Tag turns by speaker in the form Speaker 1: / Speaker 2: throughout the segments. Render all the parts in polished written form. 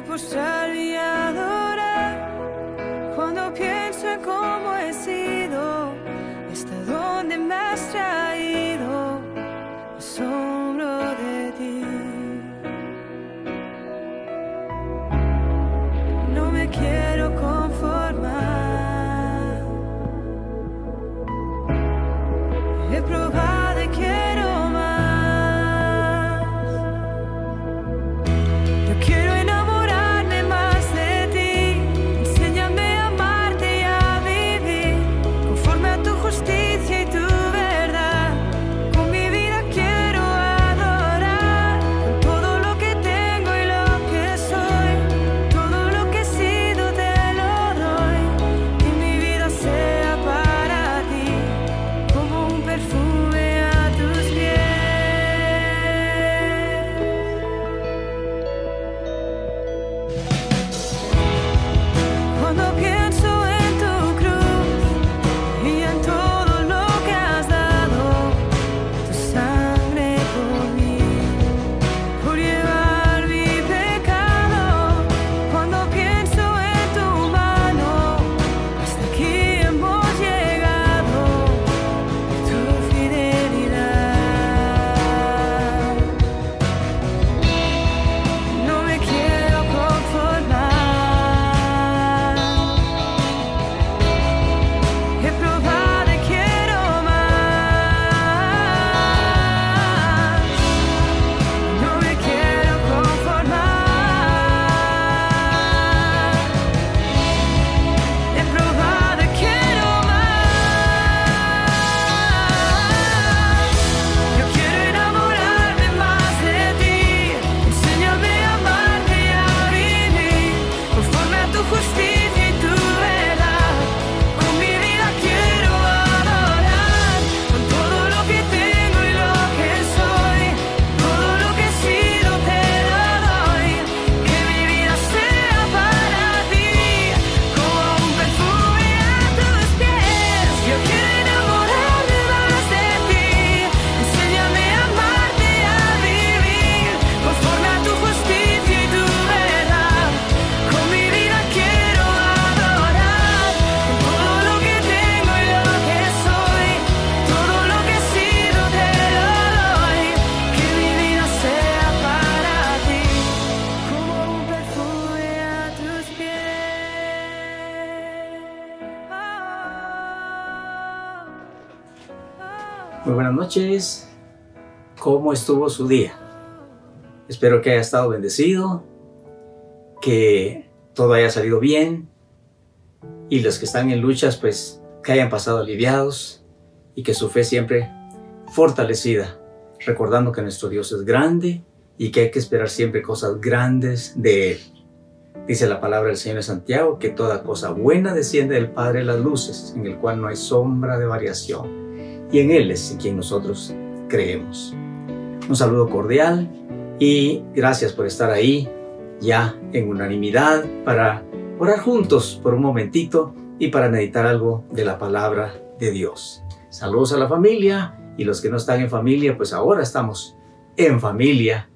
Speaker 1: posar y adorar. Cuando pienso en cómo he sido, hasta dónde me has traído, me asombro de ti. No me quiero conformar. He probado y quiero más. Yo quiero enamorarme más de ti. Enséñame a amarte y a vivir conforme a tu justicia y tu verdad. Con mi vida quiero adorar, con todo lo que tengo y lo que soy, todo lo que he sido te lo doy. Que mi vida sea para ti como un perfume a tus pies. Cuando pienso en tu cruz y en todo lo que has dado, tu sangre por mí, por llevar mi pecado. Cuando pienso en tu mano, hasta aquí hemos llegado, por tu fidelidad. No me quiero conformar. He probado y quiero más. No me quiero conformar. He probado y quiero más. Yo quiero enamorarme más de ti. Enséñame a amarte y a vivir conforme a tu justicia y tu verdad. Con mi vida quiero adorar, con todo lo que tengo y lo que soy, todo lo que he sido te lo doy. Que mi vida sea para ti como un perfume a tus pies. Yo quiero enamorarme más de ti. Enséñame a amarte y a vivir conforme a tu justicia y tu verdad. Con mi vida quiero adorar, con todo lo que tengo y lo que soy, todo lo que he sido te lo doy. Que mi vida sea para ti como un perfume a tus pies.
Speaker 2: Muy buenas noches. ¿Cómo estuvo su día? Espero que haya estado bendecido, que todo haya salido bien y los que están en luchas pues que hayan pasado aliviados y que su fe siempre fortalecida, recordando que nuestro Dios es grande y que hay que esperar siempre cosas grandes de Él. Dice la palabra del Señor en Santiago que toda cosa buena desciende del Padre de las luces, en el cual no hay sombra de variación, y en Él es en quien nosotros creemos. Un saludo cordial y gracias por estar ahí ya en unanimidad para orar juntos por un momentito y para meditar algo de la palabra de Dios. Saludos a la familia y los que no están en familia, pues ahora estamos en familia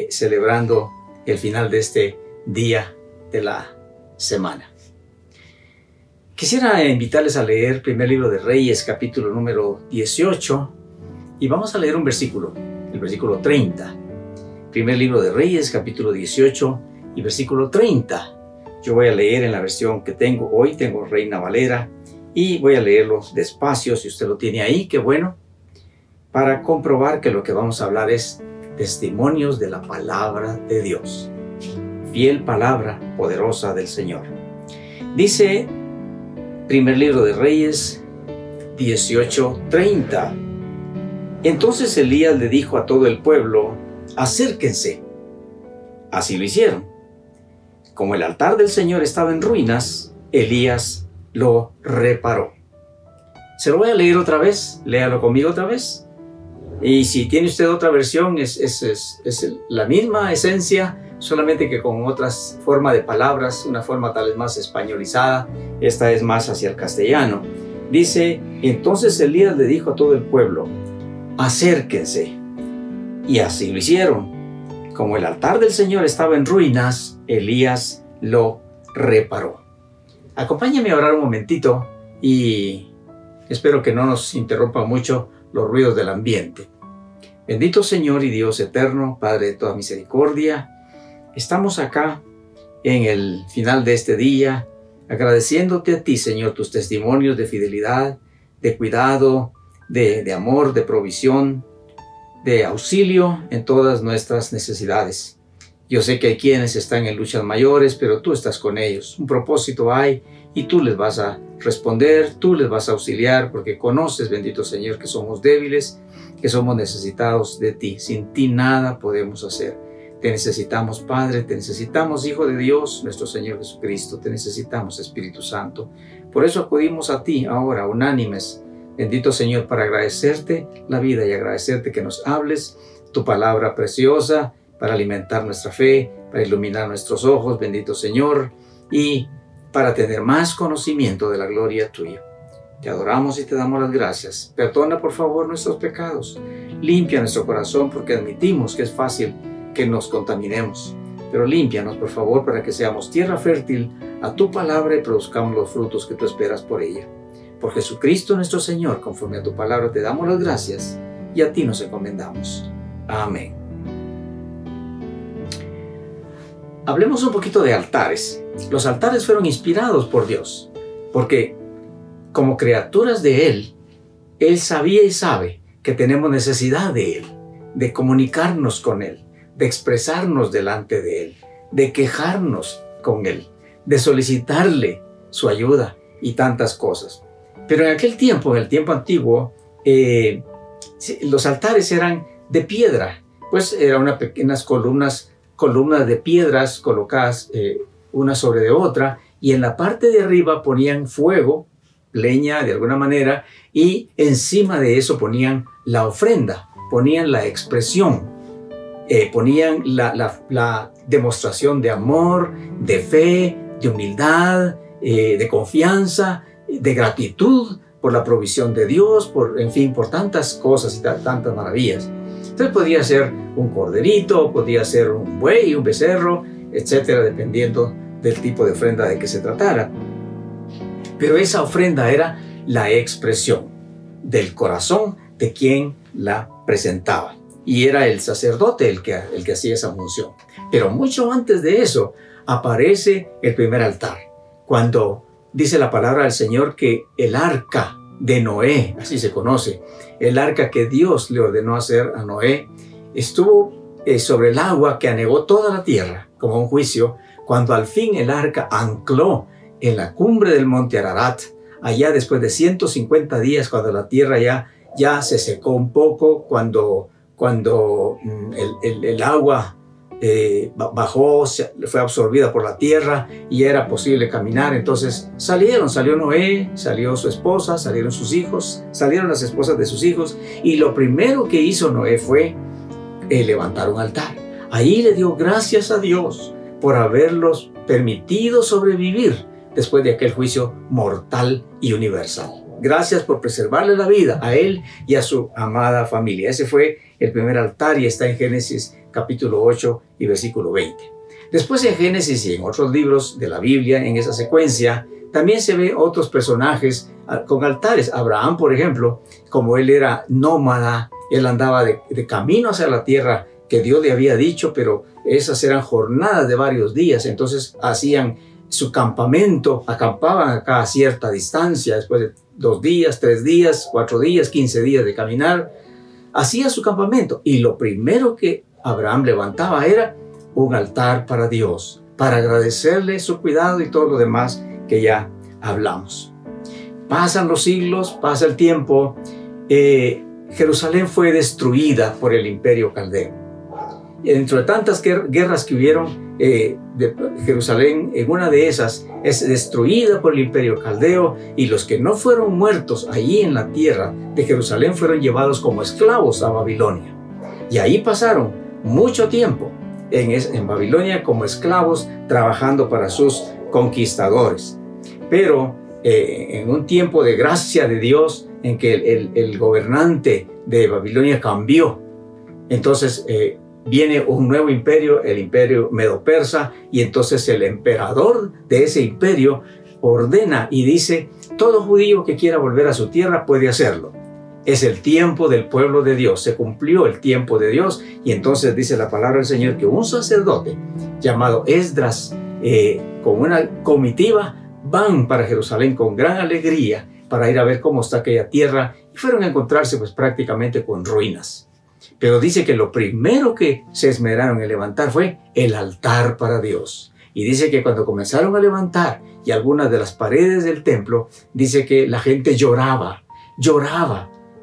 Speaker 2: celebrando el final de este día de la semana. Quisiera invitarles a leer Primer Libro de Reyes, capítulo número 18, y vamos a leer un versículo, el versículo 30. Primer Libro de Reyes, capítulo 18 y versículo 30. Yo voy a leer en la versión que tengo hoy, tengo Reina Valera, y voy a leerlo despacio, si usted lo tiene ahí, qué bueno, para comprobar que lo que vamos a hablar es testimonios de la palabra de Dios. Fiel palabra poderosa del Señor. Dice Primer Libro de Reyes 18:30. Entonces Elías le dijo a todo el pueblo: acérquense. Así lo hicieron. Como el altar del Señor estaba en ruinas, Elías lo reparó. Se lo voy a leer otra vez, léalo conmigo otra vez. Y si tiene usted otra versión, es la misma esencia, solamente que con otras formas de palabras, una forma tal vez más españolizada, esta es más hacia el castellano. Dice: entonces Elías le dijo a todo el pueblo: acérquense. Y así lo hicieron. como el altar del Señor estaba en ruinas, Elías lo reparó. Acompáñame a orar un momentito y espero que no nos interrumpa mucho los ruidos del ambiente. Bendito Señor y Dios eterno, Padre de toda misericordia, estamos acá en el final de este día, agradeciéndote a ti, Señor, tus testimonios de fidelidad, de cuidado, de amor, de provisión, de auxilio en todas nuestras necesidades. Yo sé que hay quienes están en luchas mayores, pero tú estás con ellos. Un propósito hay y tú les vas a responder, tú les vas a auxiliar, porque conoces, bendito Señor, que somos débiles, que somos necesitados de ti. Sin ti nada podemos hacer. Te necesitamos, Padre, te necesitamos, Hijo de Dios, nuestro Señor Jesucristo, te necesitamos, Espíritu Santo. Por eso acudimos a ti ahora, unánimes, bendito Señor, para agradecerte la vida y agradecerte que nos hables tu palabra preciosa para alimentar nuestra fe, para iluminar nuestros ojos, bendito Señor, y para tener más conocimiento de la gloria tuya. Te adoramos y te damos las gracias. Perdona, por favor, nuestros pecados. Limpia nuestro corazón, porque admitimos que es fácil que nos contaminemos. Pero límpianos, por favor, para que seamos tierra fértil a tu palabra y produzcamos los frutos que tú esperas por ella. Por Jesucristo nuestro Señor, conforme a tu palabra, te damos las gracias y a ti nos encomendamos. Amén. Hablemos un poquito de altares. Los altares fueron inspirados por Dios, porque como criaturas de Él sabía y sabe que tenemos necesidad de Él, de comunicarnos con Él, de expresarnos delante de Él, de quejarnos con Él, de solicitarle su ayuda y tantas cosas. Pero en aquel tiempo, en el tiempo antiguo, los altares eran de piedra, pues eran unas pequeñas columnas de piedras colocadas una sobre de otra, y en la parte de arriba ponían fuego, leña de alguna manera, y encima de eso ponían la ofrenda, ponían la expresión, ponían la demostración de amor, de fe, de humildad, de confianza, de gratitud por la provisión de Dios, en fin, por tantas cosas y tantas maravillas. Entonces podía ser un corderito, podía ser un buey, un becerro, etcétera, dependiendo del tipo de ofrenda de que se tratara. Pero esa ofrenda era la expresión del corazón de quien la presentaba. Y era el sacerdote el que hacía esa función. Pero mucho antes de eso aparece el primer altar. Cuando dice la palabra del Señor que el arca de Noé, así se conoce, el arca que Dios le ordenó hacer a Noé, estuvo sobre el agua que anegó toda la tierra como un juicio, cuando al fin el arca ancló en la cumbre del monte Ararat, allá después de 150 días, cuando la tierra ya se secó un poco, cuando el agua bajó, fue absorbida por la tierra y era posible caminar. Entonces salió Noé, salió su esposa, salieron sus hijos, salieron las esposas de sus hijos, y lo primero que hizo Noé fue levantar un altar. Ahí le dio gracias a Dios por haberlos permitido sobrevivir después de aquel juicio mortal y universal. Gracias por preservarle la vida a él y a su amada familia. Ese fue el primer altar y está en Génesis capítulo 8 y versículo 20. Después en Génesis y en otros libros de la Biblia, en esa secuencia, también se ve otros personajes con altares. Abraham, por ejemplo, como él era nómada, él andaba de camino hacia la tierra que Dios le había dicho, pero esas eran jornadas de varios días. Entonces hacían su campamento, acampaban acá a cierta distancia, después de 2 días, 3 días, 4 días, 15 días de caminar, hacía su campamento. Y lo primero que Abraham levantaba era un altar para Dios, para agradecerle su cuidado y todo lo demás que ya hablamos. Pasan los siglos, pasa el tiempo, Jerusalén fue destruida por el imperio caldeo. Dentro de tantas guerras que hubieron, Jerusalén, en una de esas, es destruida por el imperio caldeo, y los que no fueron muertos allí en la tierra de Jerusalén fueron llevados como esclavos a Babilonia. Y ahí pasaron mucho tiempo en Babilonia como esclavos, trabajando para sus conquistadores. Pero en un tiempo de gracia de Dios, en que el gobernante de Babilonia cambió, entonces viene un nuevo imperio, el imperio medo-persa, y entonces el emperador de ese imperio ordena y dice: todo judío que quiera volver a su tierra puede hacerlo. Es el tiempo del pueblo de Dios, se cumplió el tiempo de Dios, y entonces dice la palabra del Señor que un sacerdote llamado Esdras, con una comitiva, van para Jerusalén con gran alegría para ir a ver cómo está aquella tierra, y fueron a encontrarse pues prácticamente con ruinas. Pero dice que lo primero que se esmeraron en levantar fue el altar para Dios. Y dice que cuando comenzaron a levantar y algunas de las paredes del templo, dice que la gente lloraba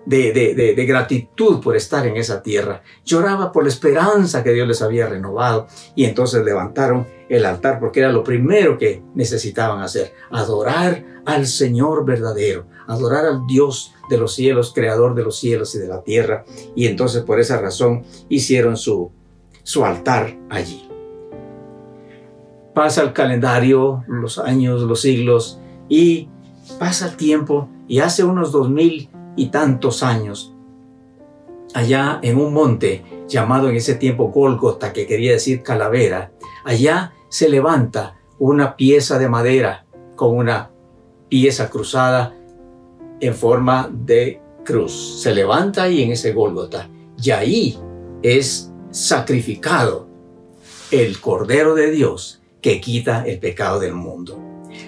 Speaker 2: de gratitud por estar en esa tierra. Lloraba por la esperanza que Dios les había renovado. Y entonces levantaron el altar porque era lo primero que necesitaban hacer: adorar al Señor verdadero, adorar al Dios de los cielos, creador de los cielos y de la tierra. Y entonces por esa razón hicieron su altar allí. Pasa el calendario, los años, los siglos, y pasa el tiempo, y hace unos 2000 y tantos años, allá en un monte llamado en ese tiempo Gólgota, que quería decir calavera, allá se levanta una pieza de madera con una pieza cruzada en forma de cruz. Se levanta ahí en ese Gólgota, y ahí es sacrificado el Cordero de Dios que quita el pecado del mundo.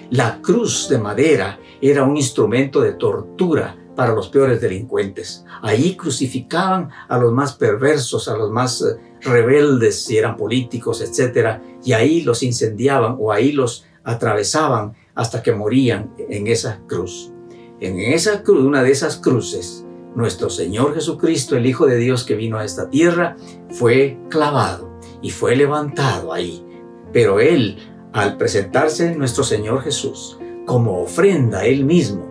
Speaker 2: La cruz de madera era un instrumento de tortura para los peores delincuentes. Allí crucificaban a los más perversos, a los más rebeldes, si eran políticos, etc. Y ahí los incendiaban o ahí los atravesaban hasta que morían en esa cruz. En esa cruz, una de esas cruces, nuestro Señor Jesucristo, el Hijo de Dios que vino a esta tierra, fue clavado y fue levantado ahí. Pero Él, al presentarse nuestro Señor Jesús como ofrenda, Él mismo,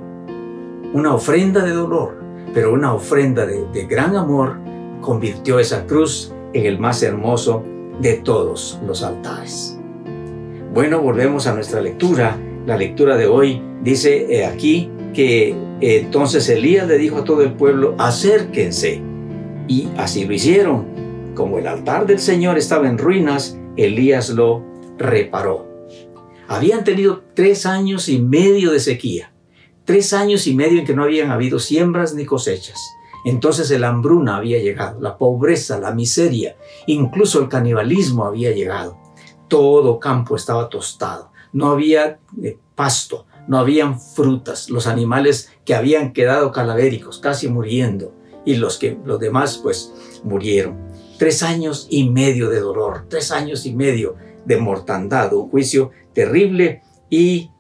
Speaker 2: una ofrenda de dolor, pero una ofrenda de gran amor, convirtió esa cruz en el más hermoso de todos los altares. Bueno, volvemos a nuestra lectura. La lectura de hoy dice aquí que entonces Elías le dijo a todo el pueblo: acérquense. Y así lo hicieron. Como el altar del Señor estaba en ruinas, Elías lo reparó. Habían tenido 3 años y medio de sequía. 3 años y medio en que no habían habido siembras ni cosechas. Entonces la hambruna había llegado, la pobreza, la miseria, incluso el canibalismo había llegado. Todo campo estaba tostado, no había pasto, no habían frutas, los animales que habían quedado cadavéricos, casi muriendo, y los demás pues murieron. 3 años y medio de dolor, 3 años y medio de mortandad, un juicio terrible, y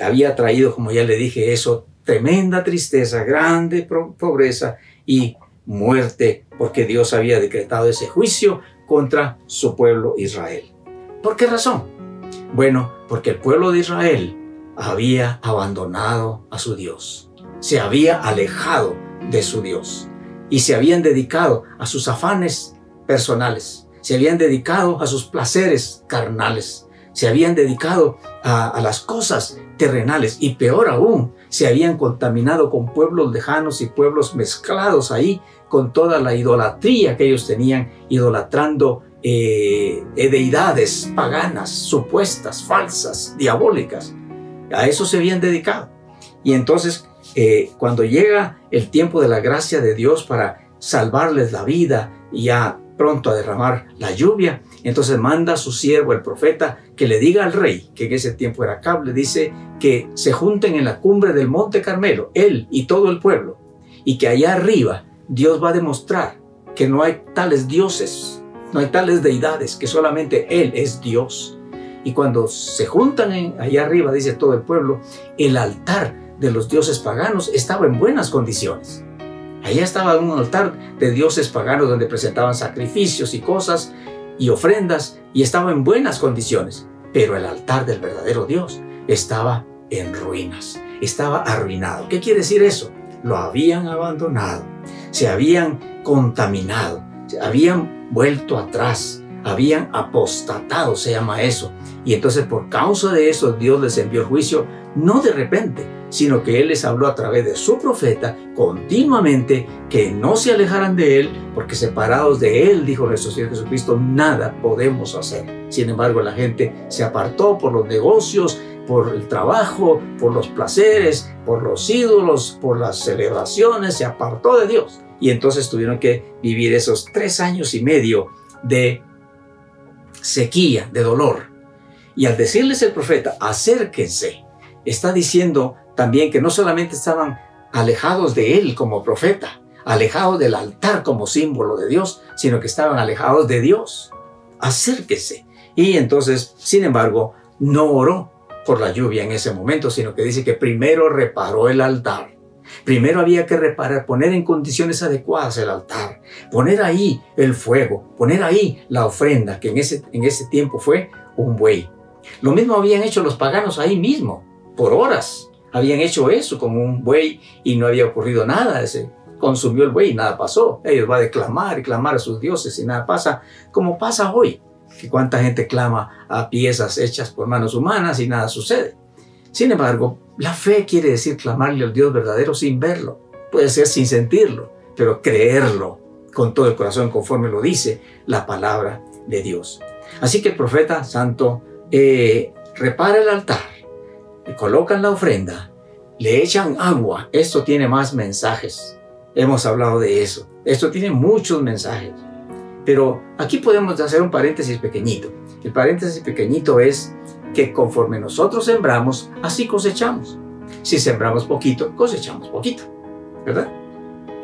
Speaker 2: había traído, como ya le dije, eso, tremenda tristeza, grande pobreza y muerte, porque Dios había decretado ese juicio contra su pueblo Israel. ¿Por qué razón? Bueno, porque el pueblo de Israel había abandonado a su Dios, se había alejado de su Dios y se habían dedicado a sus afanes personales, se habían dedicado a sus placeres carnales, se habían dedicado a las cosas terrenales, y peor aún, se habían contaminado con pueblos lejanos y pueblos mezclados ahí con toda la idolatría que ellos tenían, idolatrando deidades paganas, supuestas, falsas, diabólicas. A eso se habían dedicado. Y entonces, cuando llega el tiempo de la gracia de Dios para salvarles la vida y ya pronto a derramar la lluvia, entonces manda a su siervo, el profeta, que le diga al rey, que en ese tiempo era Acab, le dice que se junten en la cumbre del monte Carmelo, él y todo el pueblo, y que allá arriba Dios va a demostrar que no hay tales dioses, no hay tales deidades, que solamente Él es Dios. Y cuando se juntan allá arriba, dice todo el pueblo, el altar de los dioses paganos estaba en buenas condiciones. Allá estaba un altar de dioses paganos donde presentaban sacrificios y cosas y ofrendas, y estaba en buenas condiciones. Pero el altar del verdadero Dios estaba en ruinas, estaba arruinado. ¿Qué quiere decir eso? Lo habían abandonado, se habían contaminado, se habían vuelto atrás, habían apostatado, se llama eso. Y entonces por causa de eso Dios les envió el juicio, no de repente, sino que Él les habló a través de su profeta continuamente que no se alejaran de Él, porque separados de Él, dijo nuestro Señor Jesucristo, nada podemos hacer. Sin embargo, la gente se apartó por los negocios, por el trabajo, por los placeres, por los ídolos, por las celebraciones, se apartó de Dios. Y entonces tuvieron que vivir esos 3 años y medio de sequía, de dolor. Y al decirles el profeta, acérquense, está diciendo también que no solamente estaban alejados de él como profeta, alejados del altar como símbolo de Dios, sino que estaban alejados de Dios. Acérquense. Y entonces, sin embargo, no oró por la lluvia en ese momento, sino que dice que primero reparó el altar. Primero había que reparar, poner en condiciones adecuadas el altar, poner ahí el fuego, poner ahí la ofrenda, que en ese tiempo fue un buey. Lo mismo habían hecho los paganos ahí mismo, por horas. Habían hecho eso con un buey y no había ocurrido nada. Se consumió el buey y nada pasó. Ellos van a clamar y clamar a sus dioses y nada pasa, como pasa hoy. Que cuánta gente clama a piezas hechas por manos humanas y nada sucede. Sin embargo, la fe quiere decir clamarle al Dios verdadero sin verlo. Puede ser sin sentirlo, pero creerlo con todo el corazón conforme lo dice la palabra de Dios. Así que el profeta santo repara el altar, le colocan la ofrenda, le echan agua. Esto tiene más mensajes. Hemos hablado de eso. Esto tiene muchos mensajes. Pero aquí podemos hacer un paréntesis pequeñito. El paréntesis pequeñito es que conforme nosotros sembramos, así cosechamos. Si sembramos poquito, cosechamos poquito, ¿verdad?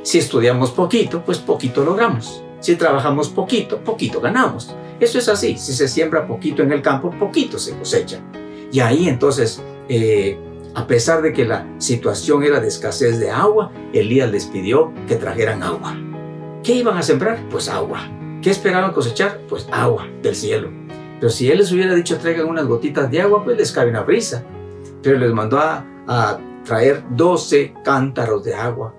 Speaker 2: Si estudiamos poquito, pues poquito logramos. Si trabajamos poquito, poquito ganamos. Eso es así. Si se siembra poquito en el campo, poquito se cosecha. Y ahí entonces, a pesar de que la situación era de escasez de agua, Elías les pidió que trajeran agua. ¿Qué iban a sembrar? Pues agua. ¿Qué esperaban cosechar? Pues agua del cielo. Pero si él les hubiera dicho traigan unas gotitas de agua, pues les cabe una brisa. Pero les mandó a traer 12 cántaros de agua.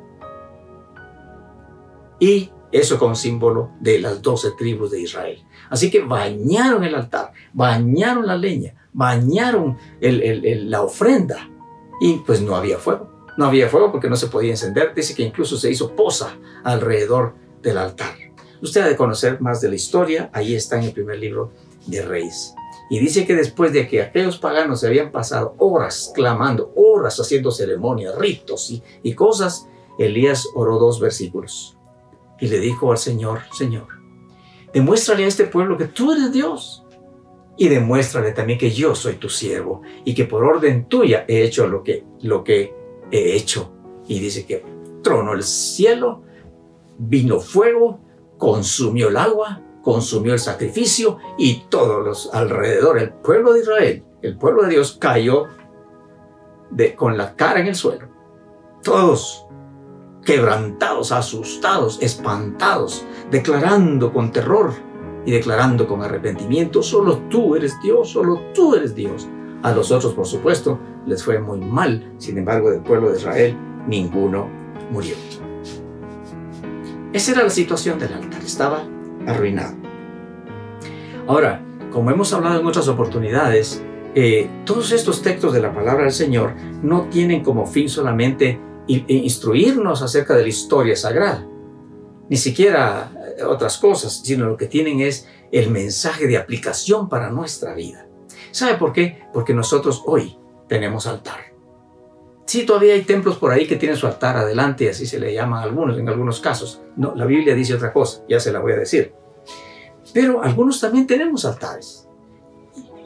Speaker 2: Y eso con símbolo de las 12 tribus de Israel. Así que bañaron el altar, bañaron la leña, bañaron la ofrenda. Y pues no había fuego. No había fuego porque no se podía encender. Dice que incluso se hizo poza alrededor del altar. Usted ha de conocer más de la historia. Ahí está en el primer libro de Reyes. Y dice que después de que aquellos paganos se habían pasado horas clamando, horas haciendo ceremonias, ritos y cosas, Elías oró 2 versículos. Y le dijo al Señor, Señor, demuéstrale a este pueblo que tú eres Dios. Y demuéstrale también que yo soy tu siervo y que por orden tuya he hecho lo que he hecho. Y dice que tronó el cielo, vino fuego, consumió el agua, consumió el sacrificio y todos los alrededor, el pueblo de Israel, el pueblo de Dios cayó con la cara en el suelo. Todos quebrantados, asustados, espantados, declarando con terror y declarando con arrepentimiento, solo tú eres Dios, solo tú eres Dios. A los otros, por supuesto, les fue muy mal. Sin embargo, del pueblo de Israel, ninguno murió. Esa era la situación del altar, estaba arruinado. Ahora, como hemos hablado en otras oportunidades, todos estos textos de la palabra del Señor no tienen como fin solamente instruirnos acerca de la historia sagrada, ni siquiera otras cosas, sino lo que tienen es el mensaje de aplicación para nuestra vida. ¿Sabe por qué? Porque nosotros hoy tenemos altar. Sí, todavía hay templos por ahí que tienen su altar adelante, y así se le llaman algunos, en algunos casos. No, la Biblia dice otra cosa, ya se la voy a decir. Pero algunos también tenemos altares.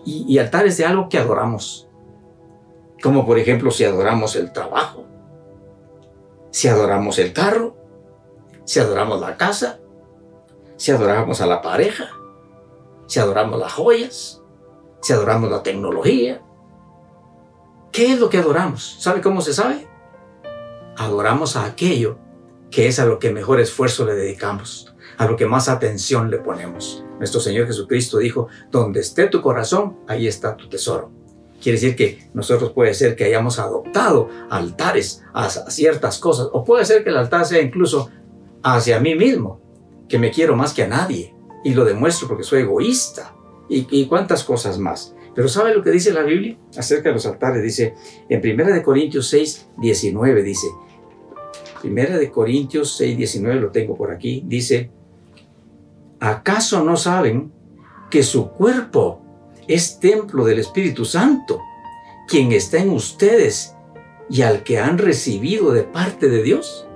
Speaker 2: Y altares de algo que adoramos. Como por ejemplo, si adoramos el trabajo, si adoramos el carro, si adoramos la casa, si adoramos a la pareja, si adoramos las joyas, si adoramos la tecnología. ¿Qué es lo que adoramos? ¿Sabe cómo se sabe? Adoramos a aquello que es a lo que mejor esfuerzo le dedicamos, a lo que más atención le ponemos. Nuestro Señor Jesucristo dijo, donde esté tu corazón, ahí está tu tesoro. Quiere decir que nosotros puede ser que hayamos adoptado altares a ciertas cosas, o puede ser que el altar sea incluso hacia mí mismo, que me quiero más que a nadie. y lo demuestro porque soy egoísta y cuántas cosas más. Pero ¿sabe lo que dice la Biblia acerca de los altares? Dice en 1 Corintios 6, 19, dice, 1 Corintios 6, 19, lo tengo por aquí, dice, ¿acaso no saben que su cuerpo es templo del Espíritu Santo, quien está en ustedes y al que han recibido de parte de Dios?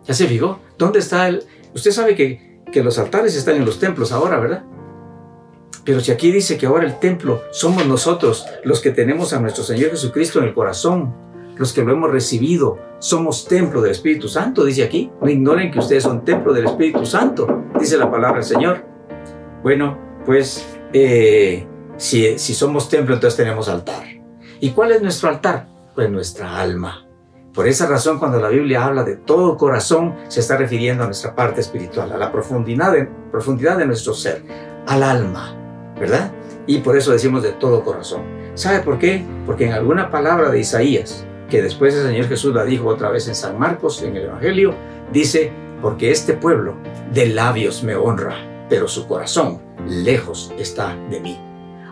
Speaker 2: ¿Ya se fijó? ¿Dónde está el...? Usted sabe que los altares están en los templos ahora, ¿verdad? Pero si aquí dice que ahora el templo somos nosotros, los que tenemos a nuestro Señor Jesucristo en el corazón, los que lo hemos recibido, somos templo del Espíritu Santo, dice aquí. No ignoren que ustedes son templo del Espíritu Santo, dice la palabra del Señor. Bueno, pues si somos templo, entonces tenemos altar. ¿Y cuál es nuestro altar? Pues nuestra alma. Por esa razón, cuando la Biblia habla de todo corazón, se está refiriendo a nuestra parte espiritual, a la profundidad de nuestro ser, al alma, ¿verdad? Y por eso decimos de todo corazón. ¿Sabe por qué? Porque en alguna palabra de Isaías, que después el Señor Jesús la dijo otra vez en San Marcos, en el Evangelio, dice, porque este pueblo de labios me honra, pero su corazón lejos está de mí.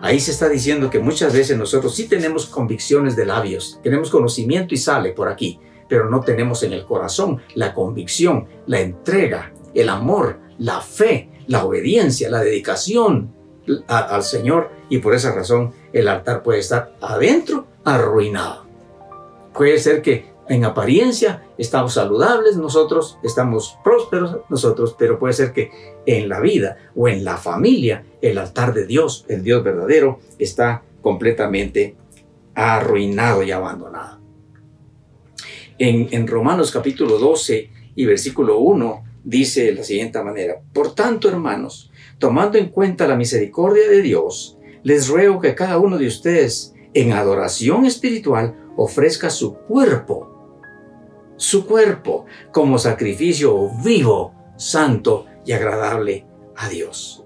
Speaker 2: Ahí se está diciendo que muchas veces nosotros sí tenemos convicciones de labios, tenemos conocimiento y sale por aquí, pero no tenemos en el corazón la convicción, la entrega, el amor, la fe, la obediencia, la dedicación al Señor, y por esa razón el altar puede estar adentro arruinado. Puede ser que en apariencia estamos saludables nosotros, estamos prósperos nosotros, pero puede ser que en la vida o en la familia el altar de Dios, el Dios verdadero, está completamente arruinado y abandonado. En Romanos capítulo 12 y versículo 1 dice de la siguiente manera: por tanto, hermanos, tomando en cuenta la misericordia de Dios, les ruego que cada uno de ustedes en adoración espiritual ofrezca su cuerpo como sacrificio vivo, santo y agradable a Dios.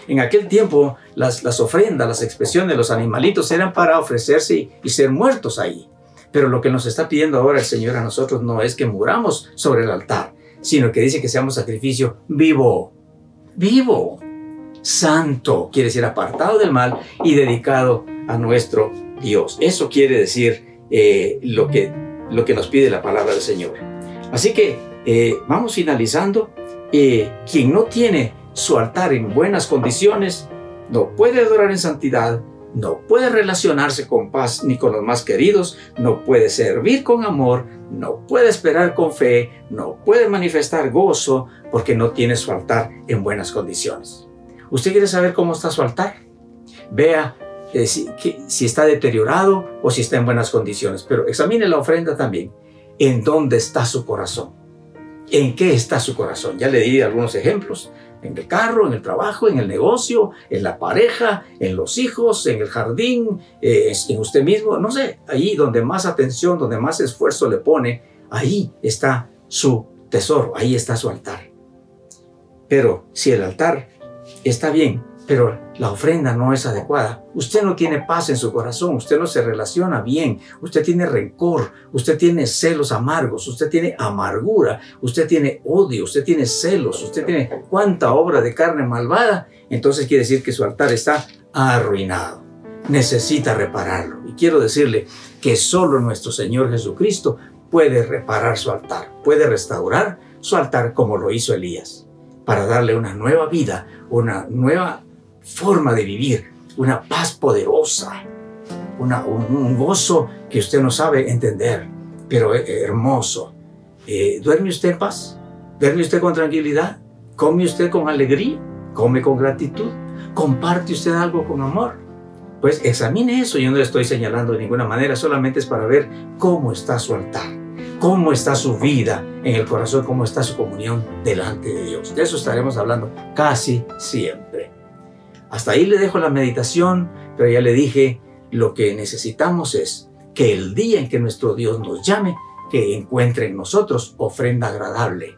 Speaker 2: En aquel tiempo las ofrendas, las expresiones de los animalitos eran para ofrecerse y ser muertos ahí. Pero lo que nos está pidiendo ahora el Señor a nosotros no es que muramos sobre el altar, sino que dice que seamos sacrificio vivo, santo, quiere decir apartado del mal y dedicado a nuestro Dios. Eso quiere decir lo que nos pide la palabra del Señor. Así que vamos finalizando. Quien no tiene su altar en buenas condiciones no puede adorar en santidad, no puede relacionarse con paz ni con los más queridos, no puede servir con amor, no puede esperar con fe, no puede manifestar gozo porque no tiene su altar en buenas condiciones. ¿Usted quiere saber cómo está su altar? Vea si está deteriorado o si está en buenas condiciones, pero examine la ofrenda también. ¿En dónde está su corazón? ¿En qué está su corazón? Ya le di algunos ejemplos: en el carro, en el trabajo, en el negocio, en la pareja, en los hijos, en el jardín, en usted mismo, no sé, ahí donde más atención, donde más esfuerzo le pone, ahí está su tesoro, ahí está su altar. Pero si el altar está bien, pero la ofrenda no es adecuada, usted no tiene paz en su corazón, usted no se relaciona bien, usted tiene rencor, usted tiene celos amargos, usted tiene amargura, usted tiene odio, usted tiene celos, usted tiene cuánta obra de carne malvada, entonces quiere decir que su altar está arruinado. Necesita repararlo. Y quiero decirle que solo nuestro Señor Jesucristo puede reparar su altar, puede restaurar su altar como lo hizo Elías, para darle una nueva vida, una nueva forma de vivir, una paz poderosa, un gozo que usted no sabe entender, pero hermoso. ¿Duerme usted en paz? ¿Duerme usted con tranquilidad? ¿Come usted con alegría? ¿Come con gratitud? ¿Comparte usted algo con amor? Pues examine eso. Yo no le estoy señalando de ninguna manera, solamente es para ver cómo está su altar, cómo está su vida en el corazón, cómo está su comunión delante de Dios. De eso estaremos hablando casi siempre. Hasta ahí le dejo la meditación, pero ya le dije, lo que necesitamos es que el día en que nuestro Dios nos llame, que encuentre en nosotros ofrenda agradable,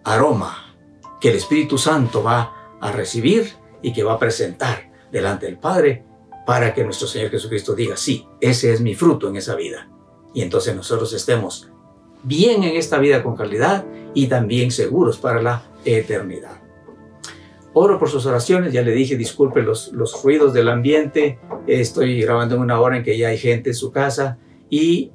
Speaker 2: aroma, que el Espíritu Santo va a recibir y que va a presentar delante del Padre, para que nuestro Señor Jesucristo diga: sí, ese es mi fruto en esa vida. Y entonces nosotros estemos bien en esta vida con calidad y también seguros para la eternidad. Oro por sus oraciones. Ya le dije, disculpe los ruidos del ambiente. Estoy grabando en una hora en que ya hay gente en su casa y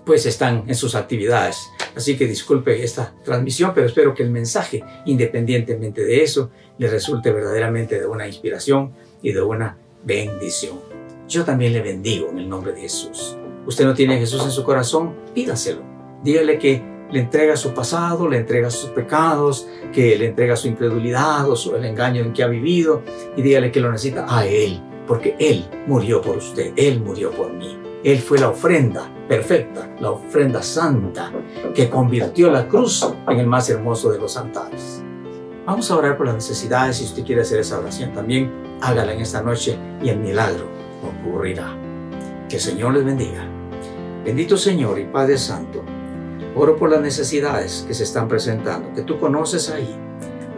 Speaker 2: pues están en sus actividades. Así que disculpe esta transmisión, pero espero que el mensaje, independientemente de eso, le resulte verdaderamente de una inspiración y de una bendición. Yo también le bendigo en el nombre de Jesús. Usted no tiene a Jesús en su corazón, pídaselo. Dígale que le entrega su pasado, le entrega sus pecados, que le entrega su incredulidad o el engaño en que ha vivido, y dígale que lo necesita a Él, porque Él murió por usted, Él murió por mí. Él fue la ofrenda perfecta, la ofrenda santa, que convirtió la cruz en el más hermoso de los altares. Vamos a orar por las necesidades. Si usted quiere hacer esa oración también, hágala en esta noche y el milagro ocurrirá. Que el Señor les bendiga. Bendito Señor y Padre Santo, oro por las necesidades que se están presentando, que tú conoces ahí.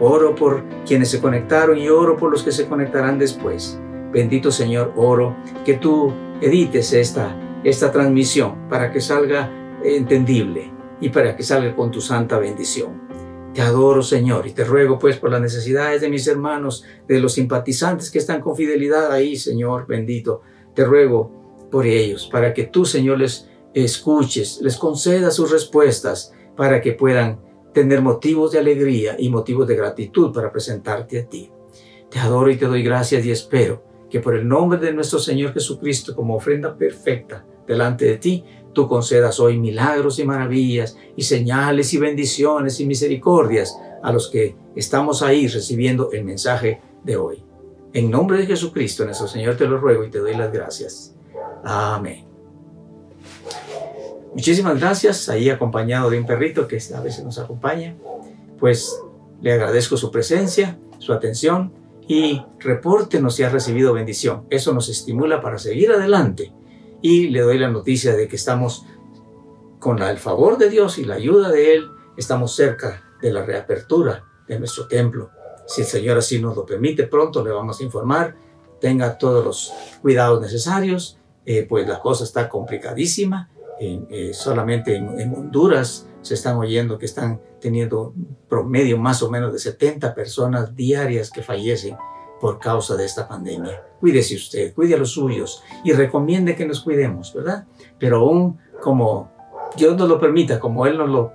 Speaker 2: Oro por quienes se conectaron y oro por los que se conectarán después. Bendito Señor, oro que tú edites esta transmisión para que salga entendible y para que salga con tu santa bendición. Te adoro, Señor, y te ruego pues por las necesidades de mis hermanos, de los simpatizantes que están con fidelidad ahí, Señor bendito. Te ruego por ellos, para que tú, Señor, les escuches, les concedas sus respuestas, para que puedan tener motivos de alegría y motivos de gratitud para presentarte a ti. Te adoro y te doy gracias y espero que por el nombre de nuestro Señor Jesucristo, como ofrenda perfecta delante de ti, tú concedas hoy milagros y maravillas y señales y bendiciones y misericordias a los que estamos ahí recibiendo el mensaje de hoy. En nombre de Jesucristo, nuestro Señor, te lo ruego y te doy las gracias. Amén. Muchísimas gracias, ahí acompañado de un perrito que a veces nos acompaña. Pues le agradezco su presencia, su atención y repórtenos si ha recibido bendición. Eso nos estimula para seguir adelante. Y le doy la noticia de que estamos con el favor de Dios y la ayuda de Él, estamos cerca de la reapertura de nuestro templo. Si el Señor así nos lo permite, pronto le vamos a informar. Tenga todos los cuidados necesarios, pues la cosa está complicadísima. Solamente en Honduras se están oyendo que están teniendo promedio más o menos de 70 personas diarias que fallecen por causa de esta pandemia. Cuídese usted, cuide a los suyos y recomiende que nos cuidemos, ¿verdad? Pero aún como Dios nos lo permita, como Él nos lo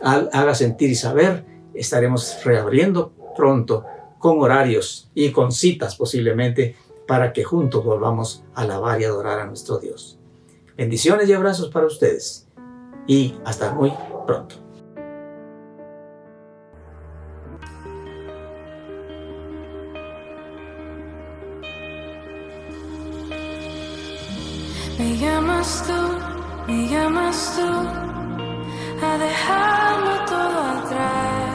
Speaker 2: haga sentir y saber, estaremos reabriendo pronto con horarios y con citas posiblemente para que juntos volvamos a alabar y adorar a nuestro Dios. Bendiciones y abrazos para ustedes y hasta muy pronto.
Speaker 1: Me llamas tú a dejarlo todo atrás.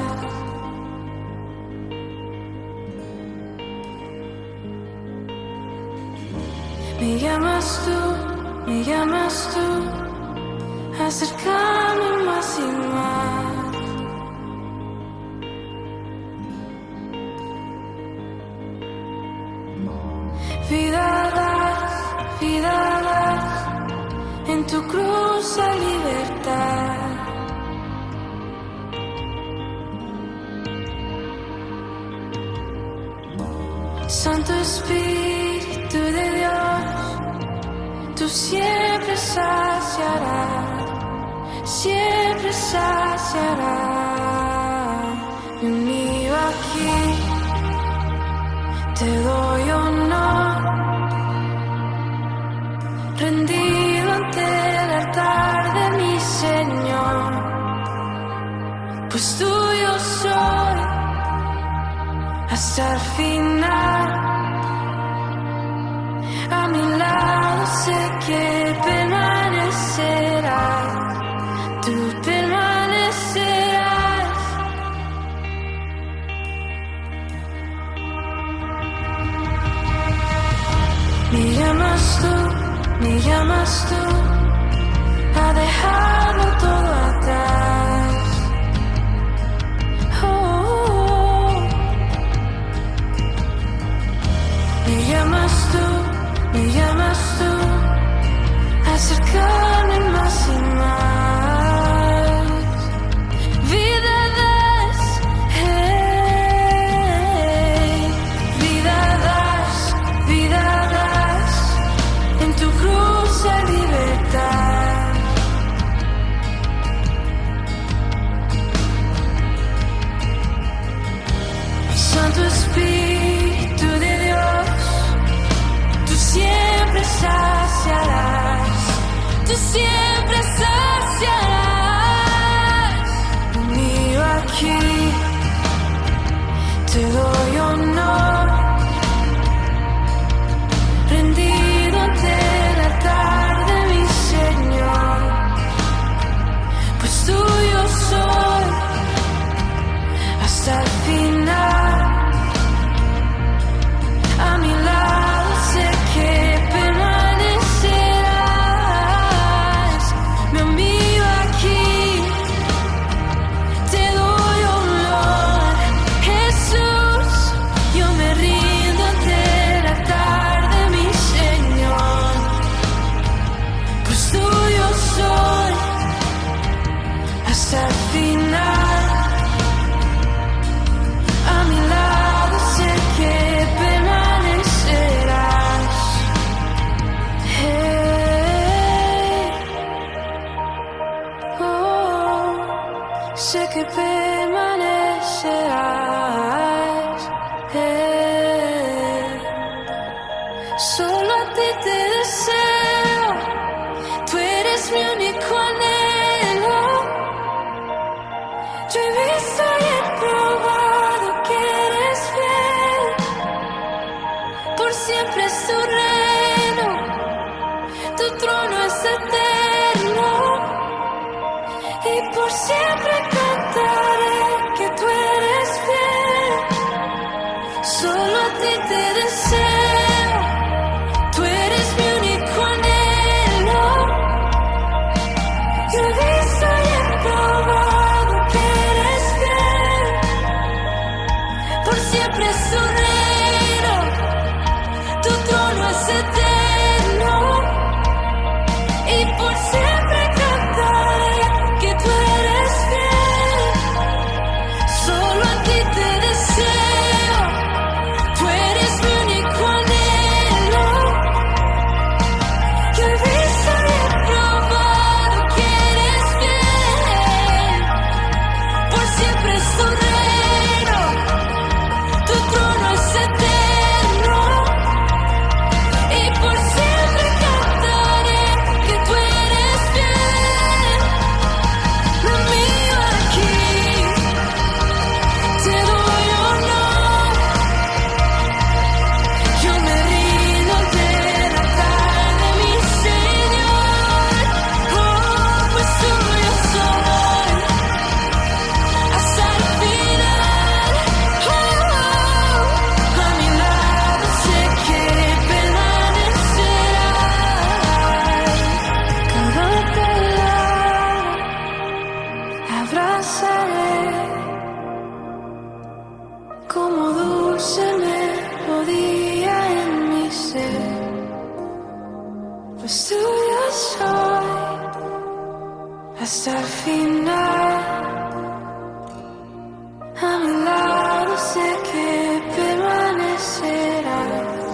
Speaker 1: Me llamas tú a acercarme más y más. Vida das, en tu cruz hay libertad. Santo Espíritu de Dios, tú siempre saciarás, siempre saciarás. Me unido aquí, te doy honor, rendido ante el altar de mi Señor, pues tuyo soy hasta el final. A mi lado sé que permanecerás, tú permanecerás. Me llamas tú a dejarlo todo atrás. Me llamas tú a acercarme más y más. Vida das, siempre saciarás. Mío aquí, te doy honor, rendido ante el altar de mi Señor, pues tuyo soy hasta el final. A mi lado sé que permanecerás. Me miro aquí, te doy honor, Jesús. Yo me rindo ante el altar de mi Señor, pues tuyo soy hasta el final. A mi lado sé que permanecerás. Hey, oh, sé que permanecerás. Hey, solo a ti te deseo, tú eres mi único anhelo. Yo he visto y he probado que eres fiel. Por siempre es tu reino, tu trono es eterno. Y por siempre cantaré que tú eres fiel. Solo a ti te deseo, tú eres mi único anhelo. Yo he visto y he probado que eres fiel. Por siempre es tu reino, tu trono es eterno. Y por siempre cantaré que tú eres fiel. Solo a ti te deseo, tú eres mi único anhelo. Yo he visto y he probado que eres fiel. Por siempre es tu reino, tu trono es eterno. Y por siempre cantaré que tú eres fiel. Me miro aquí, te doy honor. Yo me rindo ante el altar de mi Señor. Oh, pues tuyo soy hasta el final. Oh, a mi lado sé que permanecerás. Cada palabra abrazaré como dulce melodía en mi ser, pues tuyo soy hasta el final. A mi lado sé que permanecerás.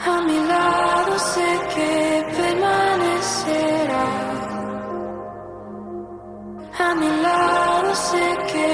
Speaker 1: A mi lado sé que permanecerás. A mi lado sé que